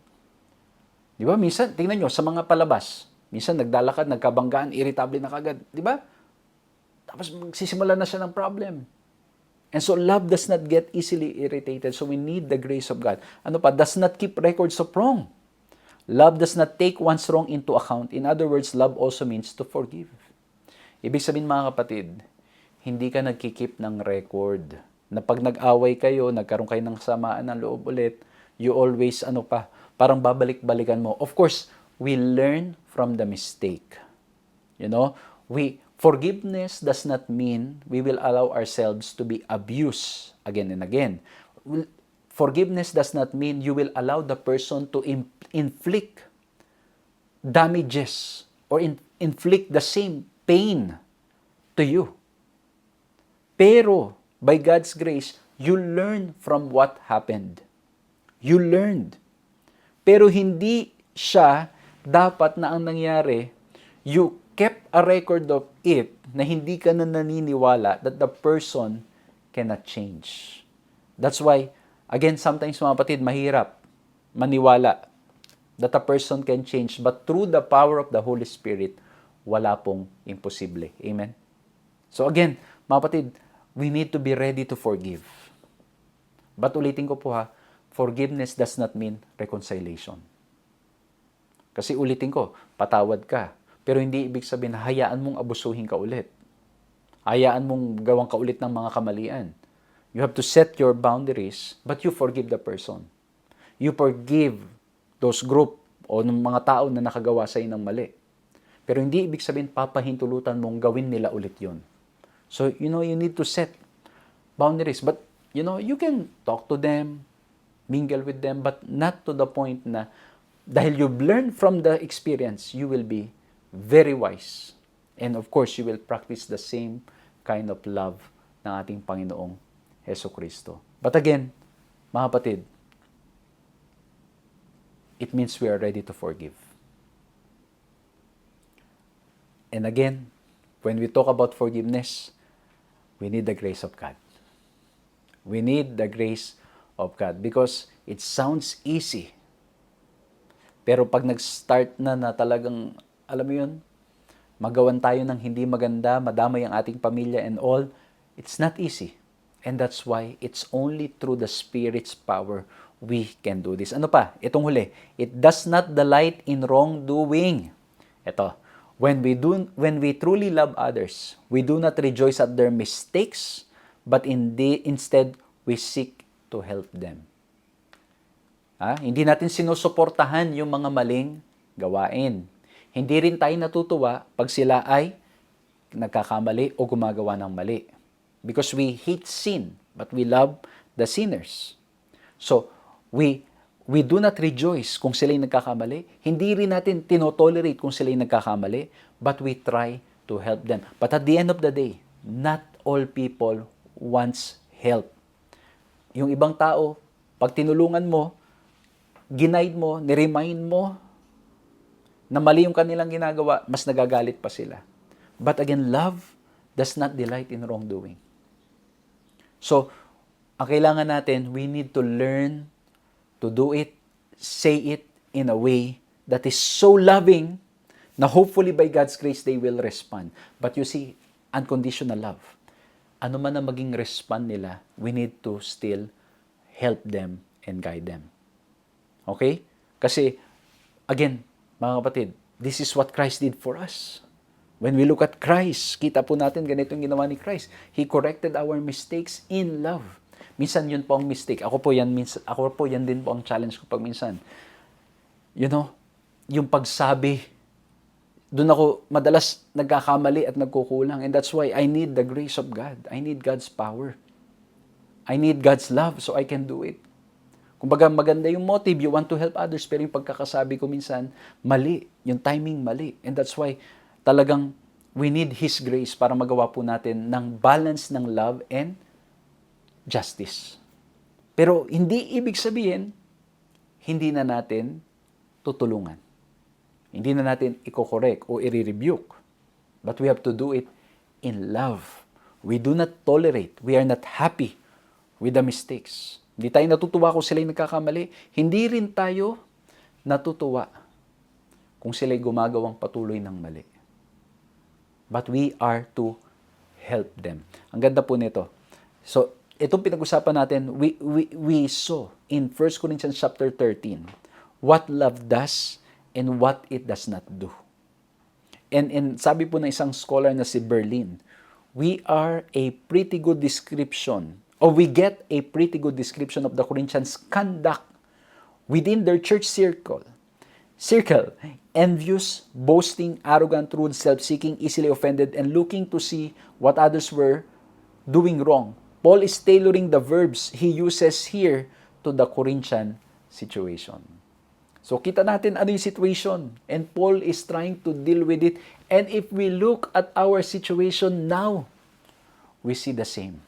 Di ba? Minsan, tingnan nyo, sa mga palabas, minsan nagdalakad, nagkabanggaan, irritable na kagad. Di ba? Tapos magsisimula na siya ng problem. And so, love does not get easily irritated. So, we need the grace of God. Ano pa? Does not keep records of wrong. Love does not take one's wrong into account. In other words, love also means to forgive. Ibig sabihin mga kapatid, hindi ka nagkikip ng record. Na pag nag-away kayo, nagkaroon kayo ng samaan ng loob ulit, you always, parang babalik-balikan mo. Of course, we learn from the mistake. You know, forgiveness does not mean we will allow ourselves to be abused again and again. Forgiveness does not mean you will allow the person to inflict damages or inflict the same pain to you. Pero, by God's grace, you learn from what happened. You learned. Pero hindi siya dapat na ang nangyari, you kept a record of it na hindi ka na naniniwala that the person cannot change. That's why, again, sometimes mga kapatid, mahirap maniwala that a person can change. But through the power of the Holy Spirit, wala pong imposible. Amen? So again, mga kapatid, we need to be ready to forgive. But ulitin ko po forgiveness does not mean reconciliation. Kasi ulitin ko, patawad ka. Pero hindi ibig sabihin na hayaan mong abusuhin ka ulit. Hayaan mong gawang ka ulit ng mga kamalian. You have to set your boundaries, but you forgive the person. You forgive those group o ng mga tao na nakagawa sa ng mali. Pero hindi ibig sabihin papahintulutan mong gawin nila ulit yun. So, you need to set boundaries. But, you can talk to them, mingle with them, but not to the point na dahil you've learned from the experience, you will be very wise. And of course, you will practice the same kind of love ng ating Panginoong Heso Kristo. But again, mga kapatid, it means we are ready to forgive. And again, when we talk about forgiveness, we need the grace of God. We need the grace of God because it sounds easy. Pero pag nag-start na talagang, alam mo yun, magawan tayo ng hindi maganda, madamay ang ating pamilya and all, it's not easy. And that's why it's only through the Spirit's power we can do this. Ano pa? Itong huli. It does not delight in wrongdoing. Ito. When we truly love others, we do not rejoice at their mistakes, but instead, we seek to help them. Hindi natin sinusuportahan yung mga maling gawain. Hindi rin tayo natutuwa pag sila ay nagkakamali o gumagawa ng mali. Because we hate sin, but we love the sinners. So, we do not rejoice kung sila'y nagkakamali. Hindi rin natin tinotolerate kung sila'y nagkakamali, but we try to help them. But at the end of the day, not all people wants help. Yung ibang tao, pag tinulungan mo, ginaid mo, niremind mo na mali yung kanilang ginagawa, mas nagagalit pa sila. But again, love does not delight in wrongdoing. So, ang kailangan natin, we need to learn to do it, say it in a way that is so loving na hopefully by God's grace, they will respond. But you see, unconditional love. Ano man ang maging respond nila, we need to still help them and guide them. Okay? Kasi, again, mga kapatid, this is what Christ did for us. When we look at Christ, kita po natin ganito yung ginawa ni Christ. He corrected our mistakes in love. Minsan yun po ang mistake. Ako po yan din po ang challenge ko pag minsan. Yung pagsabi, doon ako madalas nagkakamali at nagkukulang. And that's why I need the grace of God. I need God's power. I need God's love so I can do it. Kumbaga maganda yung motive, you want to help others, pero yung pagkakasabi ko minsan, mali. Yung timing mali. And that's why talagang we need His grace para magawa po natin ng balance ng love and justice. Pero hindi ibig sabihin, hindi na natin tutulungan. Hindi na natin i-correct o i-rebuke. But we have to do it in love. We do not tolerate. We are not happy with the mistakes. Hindi tayo natutuwa kung sila'y nagkakamali. Hindi rin tayo natutuwa kung sila'y gumagawang patuloy ng mali. But we are to help them. Ang ganda po nito. So, itong pinag-usapan natin, we saw in 1 Corinthians chapter 13 what love does and what it does not do. And sabi po ng isang scholar na si Berlin, we are a pretty good description, or we get a pretty good description of the Corinthians' conduct within their church circle, envious, boasting, arrogant, rude, self-seeking, easily offended, and looking to see what others were doing wrong. Paul is tailoring the verbs he uses here to the Corinthian situation. So kita natin ano yung situation, and Paul is trying to deal with it. And if we look at our situation now, we see the same.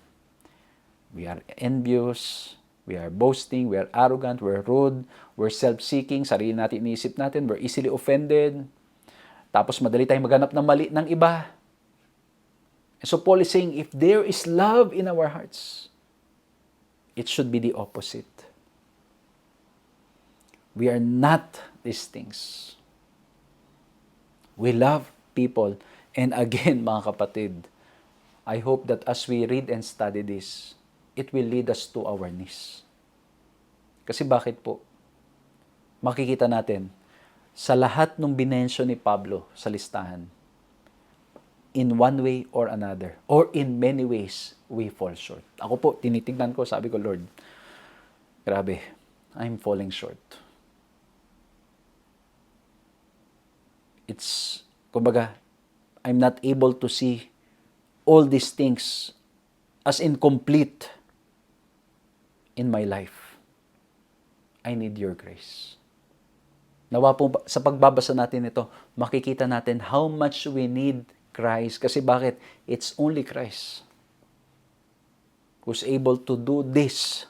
We are envious, we are boasting, we are arrogant, we're rude, we're self-seeking, sarili natin iniisip natin, we're easily offended, tapos madali tayong maghanap ng mali ng iba. And so Paul is saying, if there is love in our hearts, it should be the opposite. We are not these things. We love people. And again, mga kapatid, I hope that as we read and study this, it will lead us to our knees. Kasi bakit po? Makikita natin, sa lahat ng binensyon ni Pablo sa listahan, in one way or another, or in many ways, we fall short. Ako po, tinitignan ko, sabi ko, Lord, grabe, I'm falling short. Kumbaga, I'm not able to see all these things as incomplete in my life. I need your grace. Nawa po sa pagbabasa natin ito, makikita natin how much we need Christ. Kasi bakit? It's only Christ who's able to do this.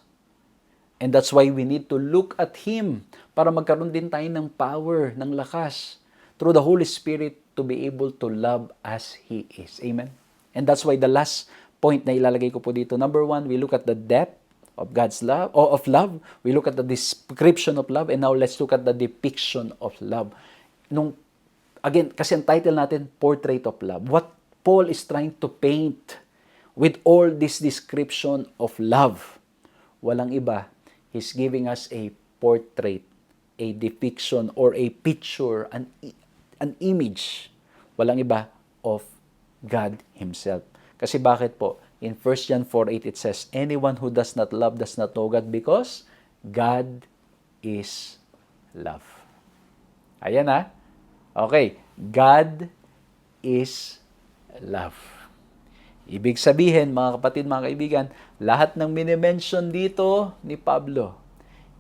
And that's why we need to look at Him para magkaroon din tayo ng power, ng lakas, through the Holy Spirit to be able to love as He is. Amen? And that's why the last point na ilalagay ko po dito, number 1, we look at the depth of God's love, or of love. We look at the description of love, and now let's look at the depiction of love. Again, kasi ang title natin, Portrait of Love. What Paul is trying to paint with all this description of love, walang iba, he's giving us a portrait, a depiction, or a picture, an image, walang iba, of God Himself. Kasi bakit po? In 1 John 4:8 it says, anyone who does not love does not know God because God is love. Ayan ha. Okay. God is love. Ibig sabihin, mga kapatid, mga kaibigan, lahat ng minimension dito ni Pablo,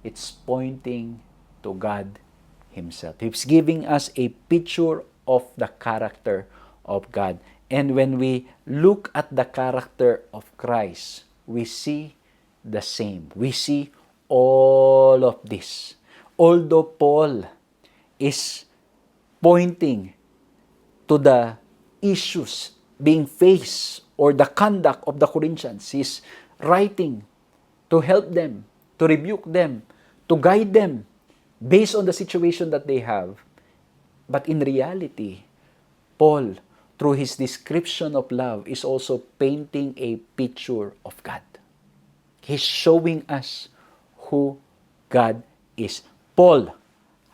it's pointing to God Himself. He's giving us a picture of the character of God. And when we look at the character of Christ, we see the same. We see all of this. Although Paul is pointing to the issues being faced or the conduct of the Corinthians, he's writing to help them, to rebuke them, to guide them based on the situation that they have. But in reality, Paul, through his description of love, is also painting a picture of God. He's showing us who God is. Paul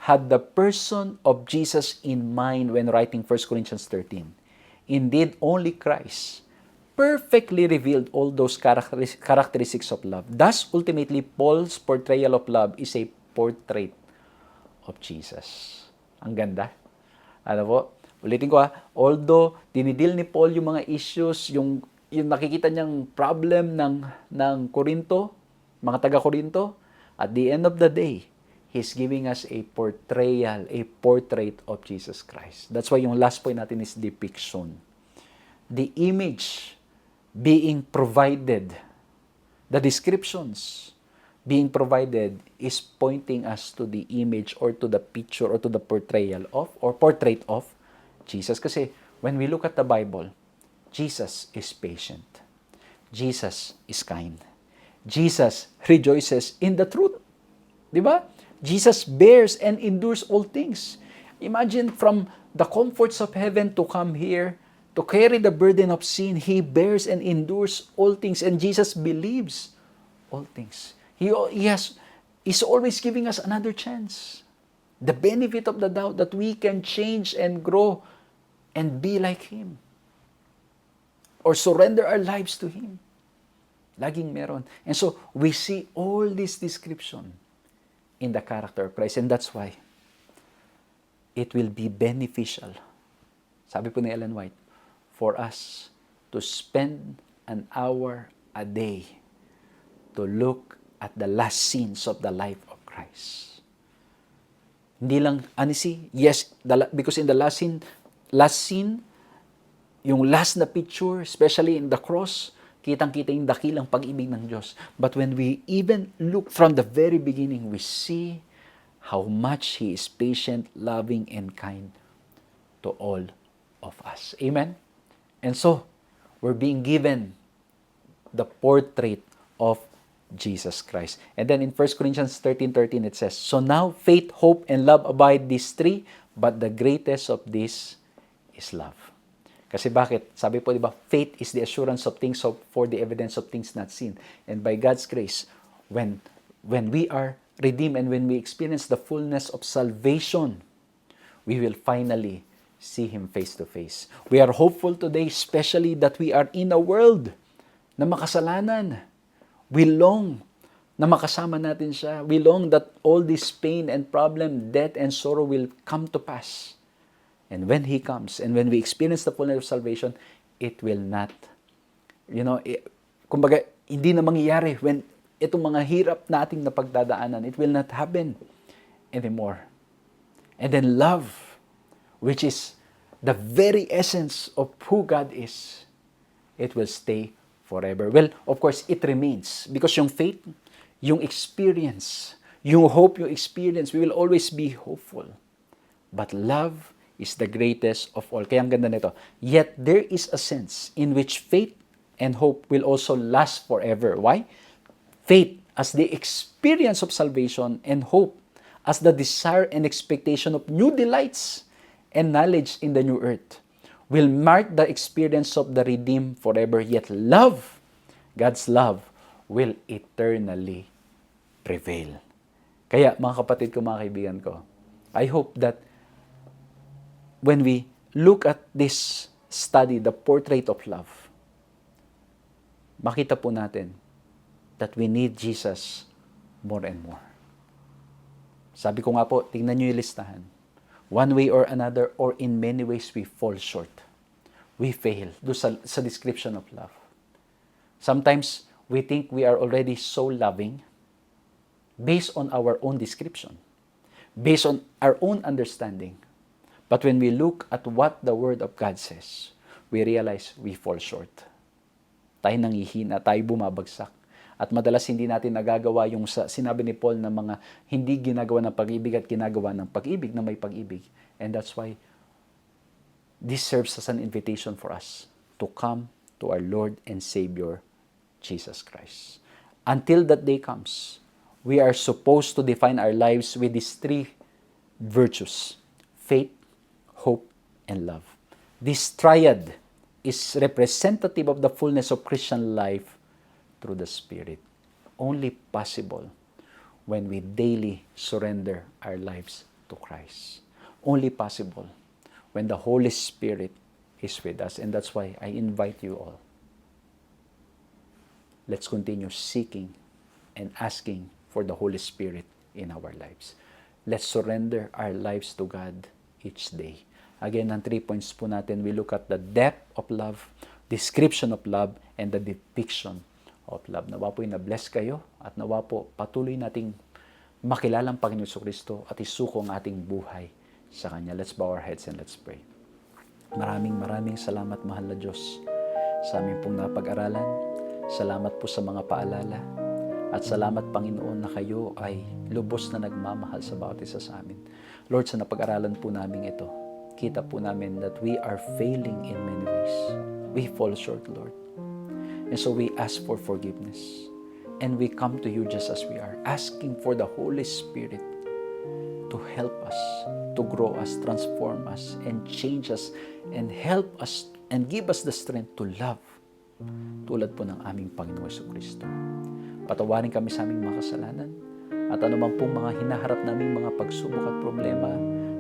had the person of Jesus in mind when writing 1 Corinthians 13. Indeed, only Christ perfectly revealed all those characteristics of love. Thus, ultimately, Paul's portrayal of love is a portrait of Jesus. Ang ganda. Ano po? Ulitin ko although dinidil ni Paul yung mga issues, yung nakikita niyang problem ng Korinto, mga taga-Korinto, at the end of the day, He's giving us a portrayal, a portrait of Jesus Christ. That's why yung last point natin is depiction. The image being provided, the descriptions being provided is pointing us to the image or to the picture or to the portrayal of or portrait of Jesus. Kasi when we look at the Bible, Jesus is patient. Jesus is kind. Jesus rejoices in the truth. Di ba? Jesus bears and endures all things. Imagine from the comforts of heaven to come here, to carry the burden of sin, He bears and endures all things. And Jesus believes all things. He's always giving us another chance. The benefit of the doubt that we can change and grow and be like Him. Or surrender our lives to Him. Laging meron. And so, we see all this description in the character of Christ. And that's why it will be beneficial, sabi po ni Ellen White, for us to spend an hour a day to look at the last scenes of the life of Christ. Hindi lang, yes, because in the last scene, yung last na picture, especially in the cross, kitang-kita yung dakilang pag-ibig ng Diyos. But when we even look from the very beginning, we see how much He is patient, loving, and kind to all of us. Amen? And so, we're being given the portrait of Jesus Christ. And then in 1 Corinthians 13:13 it says, so now faith, hope, and love abide, these three, but the greatest of these is love. Kasi bakit? Sabi po, di ba, faith is the assurance of things hoped for, the evidence of things not seen. And by God's grace, when we are redeemed and when we experience the fullness of salvation, we will finally see Him face to face. We are hopeful today, especially that we are in a world na makasalanan. We long na makasama natin siya. We long that all this pain and problem, death and sorrow will come to pass. And when He comes, and when we experience the fullness of salvation, it will not, kumbaga, hindi na mangyayari when itong mga hirap nating na pagdadaanan, it will not happen anymore. And then love, which is the very essence of who God is, it will stay forever. Well, of course, it remains. Because yung faith, yung experience, yung hope, yung experience, we will always be hopeful. But love is the greatest of all. Kaya ang ganda nito. Yet there is a sense in which faith and hope will also last forever. Why? Faith as the experience of salvation and hope as the desire and expectation of new delights and knowledge in the new earth will mark the experience of the redeemed forever. Yet love, God's love, will eternally prevail. Kaya mga kapatid ko, mga kaibigan ko, I hope that when we look at this study, the portrait of love, makita po natin that we need Jesus more and more. Sabi ko nga po, tingnan nyo yung listahan. One way or another, or in many ways, we fall short. We fail sa description of love. Sometimes, we think we are already so loving based on our own description, based on our own understanding. But when we look at what the Word of God says, we realize we fall short. Tayo nangihina, tayo bumabagsak. At madalas hindi natin nagagawa yung sinabi ni Paul na mga hindi ginagawa ng pag-ibig at ginagawa ng pag-ibig na may pag-ibig. And that's why this serves as an invitation for us to come to our Lord and Savior, Jesus Christ. Until that day comes, we are supposed to define our lives with these three virtues: faith, hope, and love. This triad is representative of the fullness of Christian life through the Spirit. Only possible when we daily surrender our lives to Christ. Only possible when the Holy Spirit is with us. And that's why I invite you all. Let's continue seeking and asking for the Holy Spirit in our lives. Let's surrender our lives to God each day. Again, ang 3 points po natin, we look at the depth of love, description of love, and the depiction of love. Nawa po na-bless kayo at nawa po patuloy nating makilala ang Panginoon Kristo at isuko ang ating buhay sa Kanya. Let's bow our heads and let's pray. Maraming salamat, mahal na Diyos, sa aming pong napag-aralan. Salamat po sa mga paalala. At salamat, Panginoon, na kayo ay lubos na nagmamahal sa bawat isa sa amin. Lord, sa napag-aralan po namin ito, kita po namin that we are failing in many ways. We fall short, Lord. And so we ask for forgiveness. And we come to you just as we are, asking for the Holy Spirit to help us, to grow us, transform us, and change us, and help us, and give us the strength to love, tulad po ng aming Panginoong Jesucristo. Patawarin kami sa aming mga kasalanan, at anuman pong mga hinaharap naming mga pagsubok at problema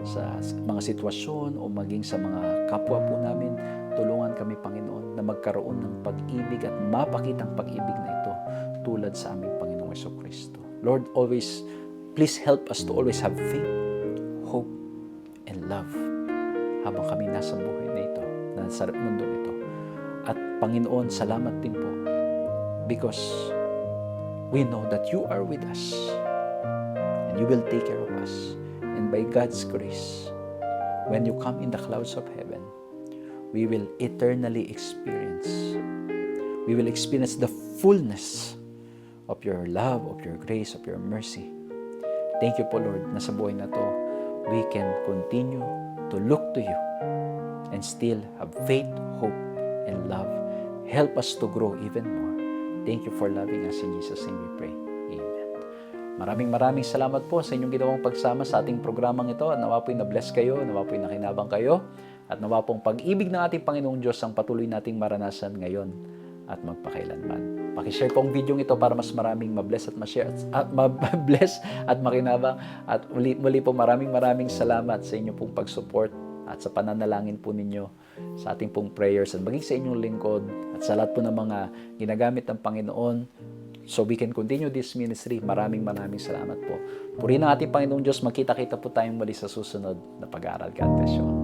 sa mga sitwasyon o maging sa mga kapwa po namin, tulungan kami, Panginoon, na magkaroon ng pag-ibig at mapakitang pag-ibig na ito tulad sa aming Panginoong Jesucristo. Lord, please help us to always have faith, hope, and love habang kami nasa buhay na ito, nasa mundo ito. At Panginoon, salamat din po because we know that you are with us and you will take care of us. And by God's grace, when you come in the clouds of heaven, we will eternally experience the fullness of your love, of your grace, of your mercy. Thank you po, Lord, na sa buhay na to, we can continue to look to you and still have faith, hope, and love. Help us to grow even more. Thank you for loving us. In Jesus' name we pray. Amen. Maraming salamat po sa inyong ginawang pagsama sa ating programang ito. Nawa po'y na-bless kayo, nawa po'y nakinabang kayo, at nawa pong pag-ibig ng ating Panginoong Diyos ang patuloy nating maranasan ngayon at magpakailanman. Pakishare po ang video ito para mas maraming mabless at ma-share at mabless at makinabang. At muli po maraming salamat sa inyong pong pag-support at sa pananalangin po ninyo sa ating pong prayers at maging sa inyong lingkod at sa lahat po ng mga ginagamit ng Panginoon so we can continue this ministry. Maraming salamat po. Purihin ang ating Panginoong Diyos. Magkita-kita po tayong muli sa susunod na pag-aaral. God bless you.